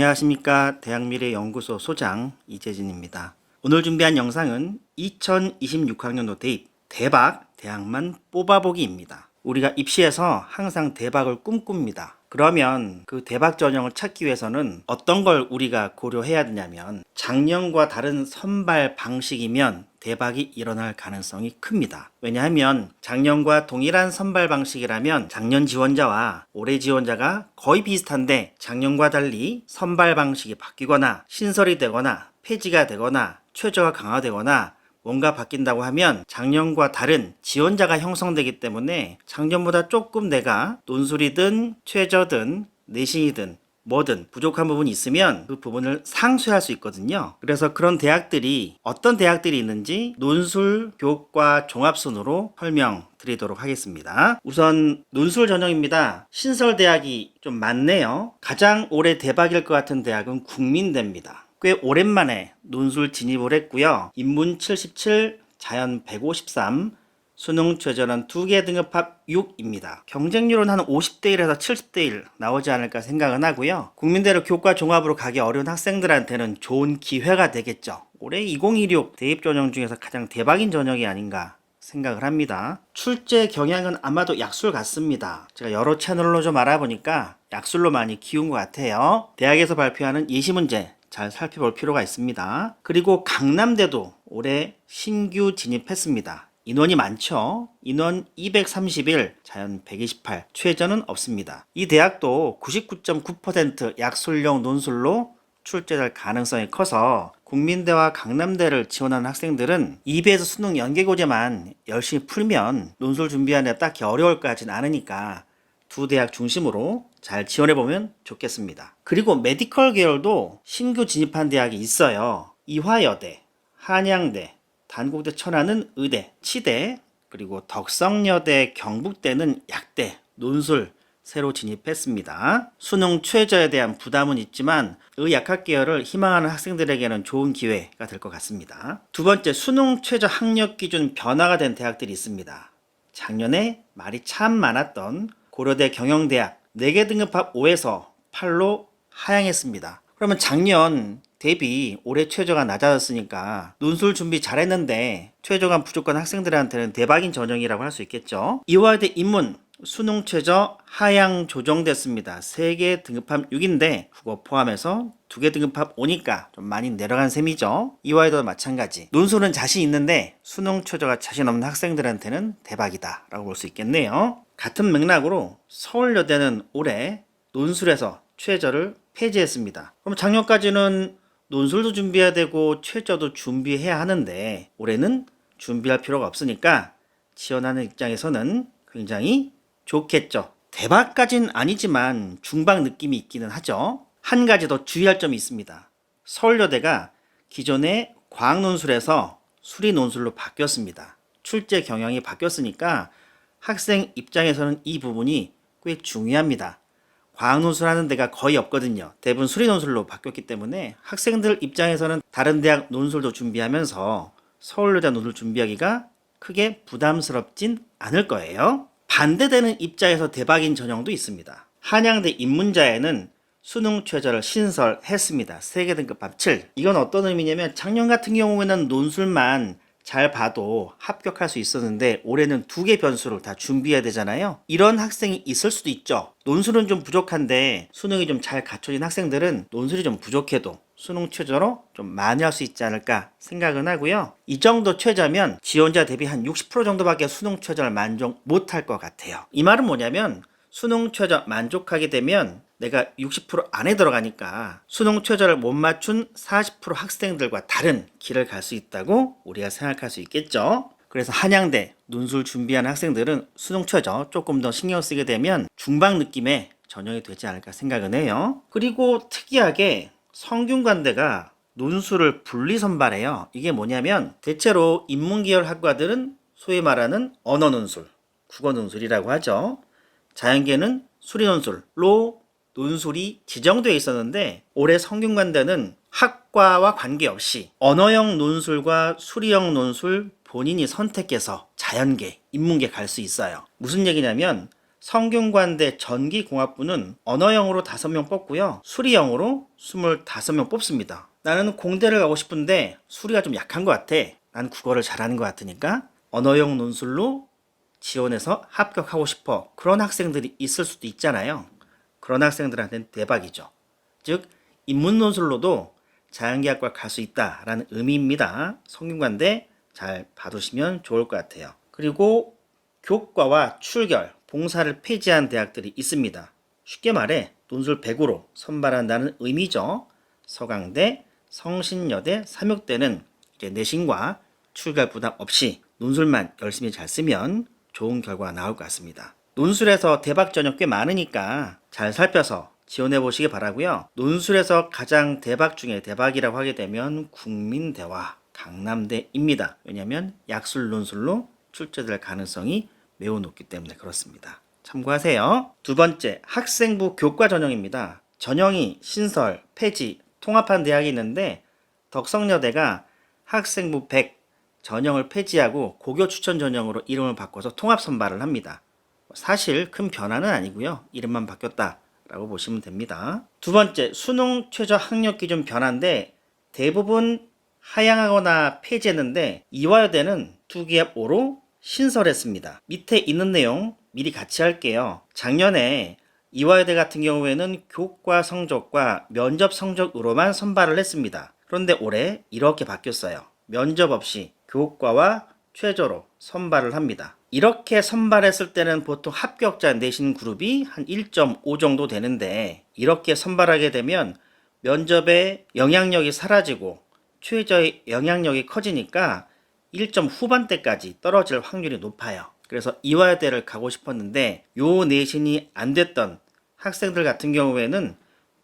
안녕하십니까. 대학미래연구소 소장 이재진입니다. 오늘 준비한 영상은 2026학년도 대입 대박 대학만 뽑아보기입니다. 우리가 입시에서 항상 대박을 꿈꿉니다. 그러면 그 대박 전형을 찾기 위해서는 어떤 걸 우리가 고려해야 되냐면 작년과 다른 선발 방식이면 대박이 일어날 가능성이 큽니다. 왜냐하면 작년과 동일한 선발 방식이라면 작년 지원자와 올해 지원자가 거의 비슷한데 작년과 달리 선발 방식이 바뀌거나 신설이 되거나 폐지가 되거나 최저가 강화되거나 뭔가 바뀐다고 하면 작년과 다른 지원자가 형성되기 때문에 작년보다 조금 내가 논술이든 최저든 내신이든 뭐든 부족한 부분이 있으면 그 부분을 상쇄할 수 있거든요. 그래서 그런 대학들이 어떤 대학들이 있는지 논술, 교과, 종합순으로 설명드리도록 하겠습니다. 우선 논술 전형입니다. 신설대학이 좀 많네요. 가장 올해 대박일 것 같은 대학은 국민대입니다. 꽤 오랜만에 논술 진입을 했고요. 인문 77, 자연 153, 수능 최저는 2개 등급합 6입니다. 경쟁률은 한 50대 1에서 70대 1 나오지 않을까 생각은 하고요. 국민대로 교과 종합으로 가기 어려운 학생들한테는 좋은 기회가 되겠죠. 올해 2016 대입 전형 중에서 가장 대박인 전형이 아닌가 생각을 합니다. 출제 경향은 아마도 약술 같습니다. 제가 여러 채널로 좀 알아보니까 약술로 많이 키운 것 같아요. 대학에서 발표하는 예시문제 잘 살펴볼 필요가 있습니다. 그리고 강남대도 올해 신규 진입했습니다. 인원이 많죠. 인원 231, 자연 128, 최저는 없습니다. 이 대학도 99.9% 약술형 논술로 출제될 가능성이 커서 국민대와 강남대를 지원하는 학생들은 2배에서 수능 연계고제만 열심히 풀면 논술 준비하는 데 딱히 어려울 것 같진 않으니까 두 대학 중심으로 잘 지원해보면 좋겠습니다. 그리고 메디컬 계열도 신규 진입한 대학이 있어요. 이화여대, 한양대, 단국대 천안은 의대, 치대, 그리고 덕성여대, 경북대는 약대, 논술 새로 진입했습니다. 수능 최저에 대한 부담은 있지만 의약학 계열을 희망하는 학생들에게는 좋은 기회가 될 것 같습니다. 두 번째, 수능 최저 학력 기준 변화가 된 대학들이 있습니다. 작년에 말이 참 많았던 고려대 경영대학 4개 등급합 5에서 8로 하향했습니다. 그러면 작년 대비 올해 최저가 낮아졌으니까 논술 준비 잘했는데 최저가 부족한 학생들한테는 대박인 전형이라고 할 수 있겠죠. 이화여대 인문 수능 최저 하향 조정됐습니다. 3개 등급합 6인데 국어 포함해서 2개 등급합 5니까 좀 많이 내려간 셈이죠. 이화여대도 마찬가지. 논술은 자신 있는데 수능 최저가 자신 없는 학생들한테는 대박이다 라고 볼 수 있겠네요. 같은 맥락으로 서울여대는 올해 논술에서 최저를 폐지했습니다. 그럼 작년까지는 논술도 준비해야 되고 최저도 준비해야 하는데 올해는 준비할 필요가 없으니까 지원하는 입장에서는 굉장히 좋겠죠. 대박까지는 아니지만 중박 느낌이 있기는 하죠. 한 가지 더 주의할 점이 있습니다. 서울여대가 기존의 과학논술에서 수리논술로 바뀌었습니다. 출제 경향이 바뀌었으니까 학생 입장에서는 이 부분이 꽤 중요합니다. 과학논술 하는 데가 거의 없거든요. 대부분 수리논술로 바뀌었기 때문에 학생들 입장에서는 다른 대학 논술도 준비하면서 서울여대 논술 준비하기가 크게 부담스럽진 않을 거예요. 반대되는 입장에서 대박인 전형도 있습니다. 한양대 인문자에는 수능 최저를 신설했습니다. 3개 등급합 7. 이건 어떤 의미냐면 작년 같은 경우에는 논술만 잘 봐도 합격할 수 있었는데 올해는 2개 변수를 다 준비해야 되잖아요. 이런 학생이 있을 수도 있죠. 논술은 좀 부족한데 수능이 좀 잘 갖춰진 학생들은 논술이 좀 부족해도 수능 최저로 좀 많이 할 수 있지 않을까 생각은 하고요. 이 정도 최저면 지원자 대비 한 60% 정도밖에 수능 최저를 만족 못할 것 같아요. 이 말은 뭐냐면 수능 최저 만족하게 되면 내가 60% 안에 들어가니까 수능 최저를 못 맞춘 40% 학생들과 다른 길을 갈 수 있다고 우리가 생각할 수 있겠죠. 그래서 한양대 논술 준비하는 학생들은 수능 최저 조금 더 신경 쓰게 되면 중박 느낌의 전형이 되지 않을까 생각은 해요. 그리고 특이하게 성균관대가 논술을 분리 선발해요. 이게 뭐냐면 대체로 인문계열 학과들은 소위 말하는 언어 논술, 국어 논술이라고 하죠. 자연계는 수리 논술로 논술이 지정되어 있었는데 올해 성균관대는 학과와 관계없이 언어형 논술과 수리형 논술 본인이 선택해서 자연계, 인문계 갈 수 있어요. 무슨 얘기냐면 성균관대 전기공학부는 언어영어로 5명 뽑고요. 수리영어로 25명 뽑습니다. 나는 공대를 가고 싶은데 수리가 좀 약한 것 같아. 난 국어를 잘하는 것 같으니까 언어영 논술로 지원해서 합격하고 싶어. 그런 학생들이 있을 수도 있잖아요. 그런 학생들한테는 대박이죠. 즉 인문 논술로도 자연계학과 갈 수 있다라는 의미입니다. 성균관대 잘 봐두시면 좋을 것 같아요. 그리고 교과와 출결, 봉사를 폐지한 대학들이 있습니다. 쉽게 말해 논술 100으로 선발한다는 의미죠. 서강대, 성신여대, 삼육대는 이제 내신과 출결 부담 없이 논술만 열심히 잘 쓰면 좋은 결과가 나올 것 같습니다. 논술에서 대박 전형 꽤 많으니까 잘 살펴서 지원해 보시기 바라고요. 논술에서 가장 대박 중에 대박이라고 하게 되면 국민대와 강남대입니다. 왜냐하면 약술 논술로 출제될 가능성이 매우 높기 때문에 그렇습니다. 참고하세요. 두 번째, 학생부 교과 전형입니다. 전형이 신설, 폐지, 통합한 대학이 있는데 덕성여대가 학생부 100 전형을 폐지하고 고교 추천 전형으로 이름을 바꿔서 통합 선발을 합니다. 사실 큰 변화는 아니고요. 이름만 바뀌었다라고 보시면 됩니다. 두 번째, 수능 최저 학력 기준 변화인데 대부분 하향하거나 폐지했는데 이화여대는 2기합 5로 신설했습니다. 밑에 있는 내용 미리 같이 할게요. 작년에 이화여대 같은 경우에는 교과 성적과 면접 성적으로만 선발을 했습니다. 그런데 올해 이렇게 바뀌었어요. 면접 없이 교과와 최저로 선발을 합니다. 이렇게 선발했을 때는 보통 합격자 내신 그룹이 한 1.5 정도 되는데 이렇게 선발하게 되면 면접의 영향력이 사라지고 최저의 영향력이 커지니까 1점 후반대까지 떨어질 확률이 높아요. 그래서 이화여대를 가고 싶었는데 요 내신이 안 됐던 학생들 같은 경우에는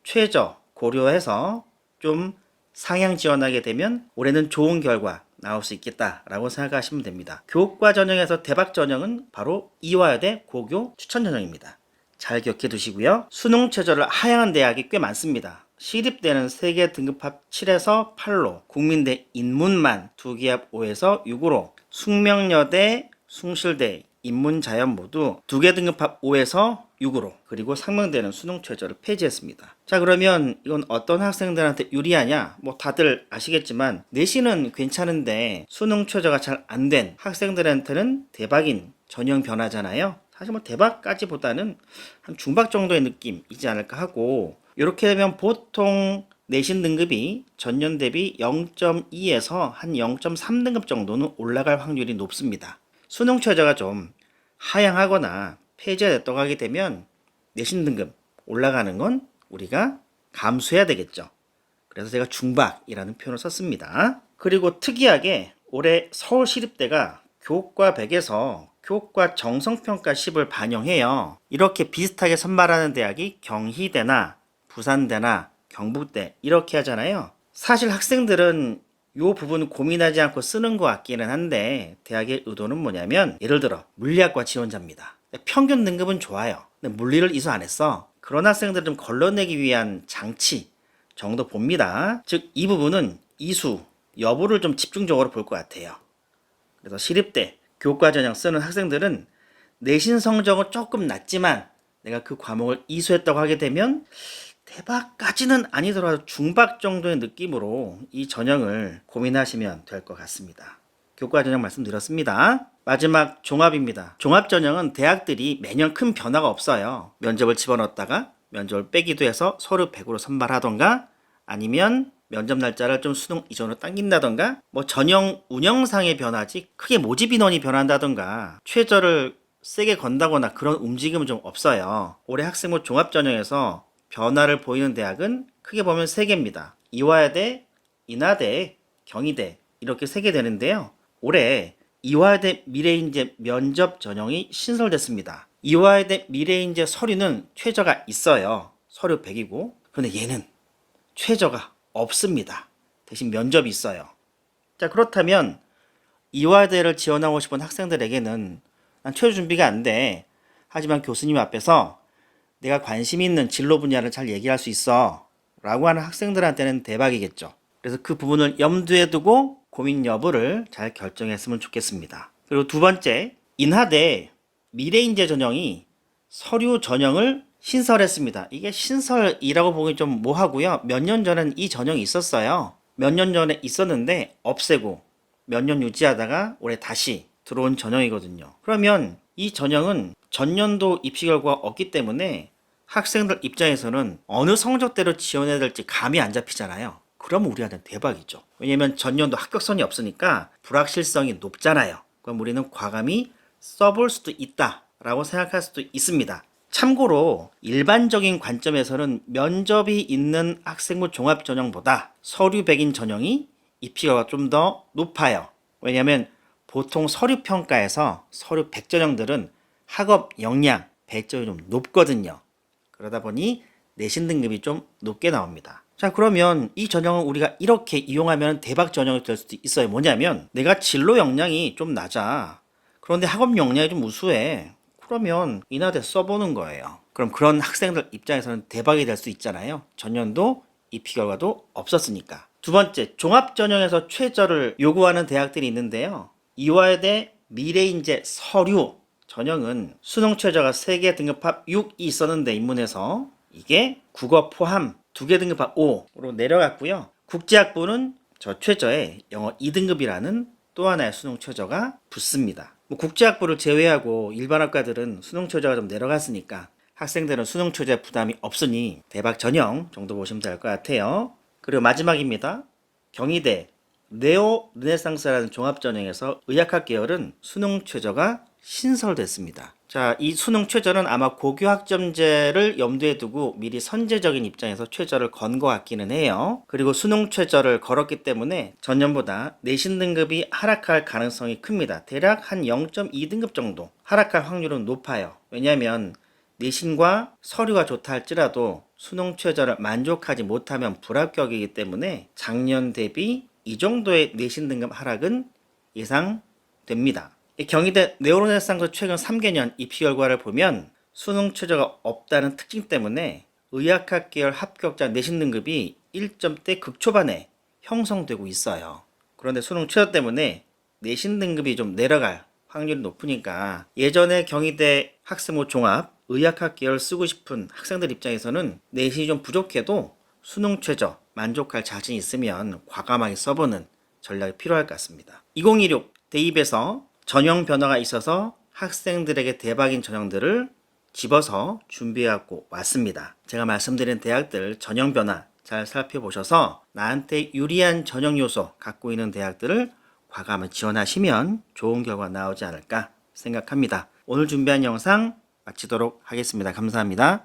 최저 고려해서 좀 상향 지원하게 되면 올해는 좋은 결과 나올 수 있겠다라고 생각하시면 됩니다. 교과 전형에서 대박 전형은 바로 이화여대 고교 추천 전형입니다. 잘 기억해 두시고요. 수능 최저를 하향한 대학이 꽤 많습니다. 시립대는 세계 등급합 7에서 8로, 국민대 인문만 2기합 5에서 6으로, 숙명여대, 숭실대, 인문자연 모두 2개 등급합 5에서 6으로, 그리고 상명대는 수능 최저를 폐지했습니다. 자, 그러면 이건 어떤 학생들한테 유리하냐? 뭐 다들 아시겠지만 내신은 괜찮은데 수능 최저가 잘 안 된 학생들한테는 대박인 전형 변화잖아요. 사실 뭐 대박까지보다는 한 중박 정도의 느낌이지 않을까 하고, 이렇게 되면 보통 내신 등급이 전년 대비 0.2에서 한 0.3등급 정도는 올라갈 확률이 높습니다. 수능 최저가 좀 하향하거나 폐지가 됐다고 하게 되면 내신 등급 올라가는 건 우리가 감수해야 되겠죠. 그래서 제가 중박이라는 표현을 썼습니다. 그리고 특이하게 올해 서울시립대가 교과 100에서 교과 정성평가 10을 반영해요. 이렇게 비슷하게 선발하는 대학이 경희대나 부산대나 경북대 이렇게 하잖아요. 사실 학생들은 이 부분 고민하지 않고 쓰는 것 같기는 한데 대학의 의도는 뭐냐면 예를 들어 물리학과 지원자입니다. 평균 등급은 좋아요. 근데 물리를 이수 안 했어. 그런 학생들을 좀 걸러내기 위한 장치 정도 봅니다. 즉 이 부분은 이수 여부를 좀 집중적으로 볼 것 같아요. 그래서 시립대 교과 전형 쓰는 학생들은 내신 성적은 조금 낮지만 내가 그 과목을 이수했다고 하게 되면 대박까지는 아니더라도 중박 정도의 느낌으로 이 전형을 고민하시면 될 것 같습니다. 교과 전형 말씀드렸습니다. 마지막 종합입니다. 종합 전형은 대학들이 매년 큰 변화가 없어요. 면접을 집어넣었다가 면접을 빼기도 해서 서류 100으로 선발하던가 아니면 면접 날짜를 좀 수능 이전으로 당긴다던가 뭐 전형 운영상의 변화지 크게 모집 인원이 변한다던가 최저를 세게 건다거나 그런 움직임은 좀 없어요. 올해 학생부 종합 전형에서 변화를 보이는 대학은 크게 보면 3개입니다. 이화여대, 인하대, 경희대 이렇게 3개 되는데요. 올해 이화여대 미래인재 면접 전형이 신설됐습니다. 이화여대 미래인재 서류는 최저가 있어요. 서류 100이고 그런데 얘는 최저가 없습니다. 대신 면접이 있어요. 자, 그렇다면 이화여대를 지원하고 싶은 학생들에게는 난 최저 준비가 안 돼. 하지만 교수님 앞에서 내가 관심 있는 진로 분야를 잘 얘기할 수 있어 라고 하는 학생들한테는 대박이겠죠. 그래서 그 부분을 염두에 두고 고민 여부를 잘 결정했으면 좋겠습니다. 그리고 두 번째, 인하대 미래인재 전형이 서류 전형을 신설했습니다. 이게 신설이라고 보기 좀 뭐하고요. 몇 년 전엔 이 전형이 있었어요. 몇 년 전에 있었는데 없애고 몇 년 유지하다가 올해 다시 들어온 전형이거든요. 그러면 이 전형은 전년도 입시 결과가 없기 때문에 학생들 입장에서는 어느 성적대로 지원해야 될지 감이 안 잡히잖아요. 그러면 우리한테는 대박이죠. 왜냐면 전년도 합격선이 없으니까 불확실성이 높잖아요. 그럼 우리는 과감히 써볼 수도 있다라고 생각할 수도 있습니다. 참고로 일반적인 관점에서는 면접이 있는 학생부 종합 전형보다 서류 백인 전형이 입시가 좀 더 높아요. 왜냐하면 보통 서류 평가에서 서류 100전형들은 학업 역량 100점이 좀 높거든요. 그러다 보니 내신 등급이 좀 높게 나옵니다. 자, 그러면 이 전형을 우리가 이렇게 이용하면 대박 전형이 될 수도 있어요. 뭐냐면 내가 진로 역량이 좀 낮아. 그런데 학업 역량이 좀 우수해. 그러면 인하대 써보는 거예요. 그럼 그런 학생들 입장에서는 대박이 될 수 있잖아요. 전년도 입시 결과도 없었으니까. 두 번째, 종합 전형에서 최저를 요구하는 대학들이 있는데요. 이화여대 미래인재 서류 전형은 수능 최저가 3개 등급합 6이 있었는데 인문에서 이게 국어 포함 2개 등급합 5로 내려갔고요. 국제학부는 저 최저에 영어 2등급이라는 또 하나의 수능 최저가 붙습니다. 국제학부를 제외하고 일반 학과들은 수능 최저가 좀 내려갔으니까 학생들은 수능 최저 부담이 없으니 대박 전형 정도 보시면 될 것 같아요. 그리고 마지막입니다. 경희대 네오 르네상스라는 종합전형에서 의학학 계열은 수능 최저가 신설됐습니다. 자, 이 수능 최저는 아마 고교 학점제를 염두에 두고 미리 선제적인 입장에서 최저를 건 것 같기는 해요. 그리고 수능 최저를 걸었기 때문에 전년보다 내신 등급이 하락할 가능성이 큽니다. 대략 한 0.2등급 정도 하락할 확률은 높아요. 왜냐하면 내신과 서류가 좋다 할지라도 수능 최저를 만족하지 못하면 불합격이기 때문에 작년 대비 이 정도의 내신 등급 하락은 예상됩니다. 경희대 네오르네상스 최근 3개년 입시 결과를 보면 수능 최저가 없다는 특징 때문에 의학학 계열 합격자 내신 등급이 1점대 극초반에 형성되고 있어요. 그런데 수능 최저 때문에 내신 등급이 좀 내려갈 확률이 높으니까 예전에 경희대 학생부 종합 의학학 계열 쓰고 싶은 학생들 입장에서는 내신이 좀 부족해도 수능 최저 만족할 자신 있으면 과감하게 써보는 전략이 필요할 것 같습니다. 2016 대입에서 전형 변화가 있어서 학생들에게 대박인 전형들을 집어서 준비해갖고 왔습니다. 제가 말씀드린 대학들 전형 변화 잘 살펴보셔서 나한테 유리한 전형 요소 갖고 있는 대학들을 과감히 지원하시면 좋은 결과 나오지 않을까 생각합니다. 오늘 준비한 영상 마치도록 하겠습니다. 감사합니다.